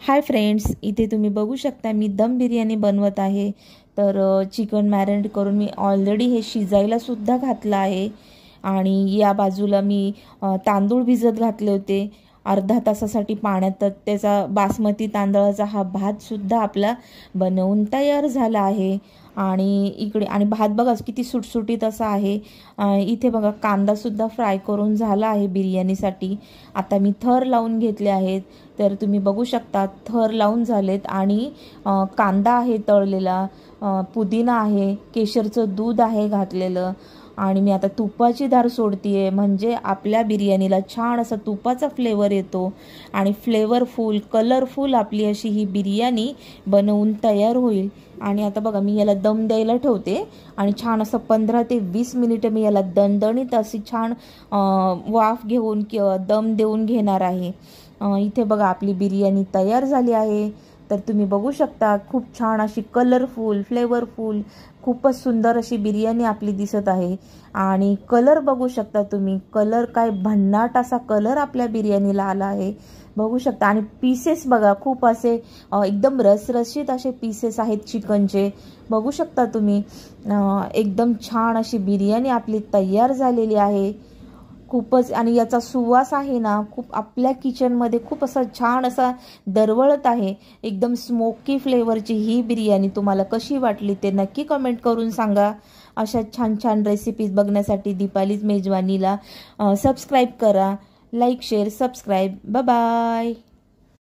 Hi friends, इथे तुम्ही बघू शकता मी दम बिर्याणी बनवत आहे। तर चिकन मॅरिनेट करून मी ऑलरेडी हे शिजायला सुद्धा घातलं आहे। आणि या बाजूला मी तांदूळ भिजत घातले होते अर्धा तासासाठी पाण्यात। तर त्याचा बासमती तांदळाचा हा भात सुद्धा आपला बनवून तयार झाला आहे। आणि इकडे आणि भात बघा किती सुटसुटीत असा आहे। इथे बघा कांदा सुद्धा फ्राय करून झाला आहे बिर्याणीसाठी। आता मी थर लावून घेतले आहेत, तर तुम्ही बघू शकता थर लावून झालेत। आणि कांदा आहे तळलेला, पुदिना आहे, केशरचं दूध आहे घातलेलं। आणि मी आता तुपाची धार सोडतीये, म्हणजे आपल्या बिर्याणीला छान असा तुपाचा फ्लेवर येतो आणि फ्लेवरफुल कलरफुल आपली अशी ही बिर्याणी बनवून तयार होईल। आणि आता बघा मी याला दम द्यायला ठेवते आणि छान असं 15 ते 20 मिनिटं मी याला दणदणीत अशी छान वाफ घेऊन दम देऊन घेणार आहे। इथे बघा आपली बिर्याणी तयार झाली आहे। तर तुम्ही बघू शकता खूप छान अशी कलरफुल फ्लेवरफुल खूपच सुंदर अशी बिर्याणी आपली दिसत आहे। आणि कलर बघू शकता तुम्ही, कलर काय भन्नाट असा कलर आपल्या बिर्याणीला आला आहे बघू शकता। आणि पीसेस बघा खूप असे एकदम रसरशीत असे पीसेस आहेत चिकनचे बघू शकता तुम्ही। एकदम छान अशी बिर्याणी आपली तयार झालेली आहे खूपच। आणि याचा सुवास आहे ना खूप आपल्या किचनमध्ये खूप असा छान असा दरवळत आहे। एकदम स्मोकी फ्लेवरची ही बिर्याणी तुम्हाला कशी वाटली ते नक्की कमेंट करून सांगा। अशा छान छान रेसिपीज बघण्यासाठी दीपालीज मेजवानीला सबस्क्राईब करा, like share subscribe. Bye bye.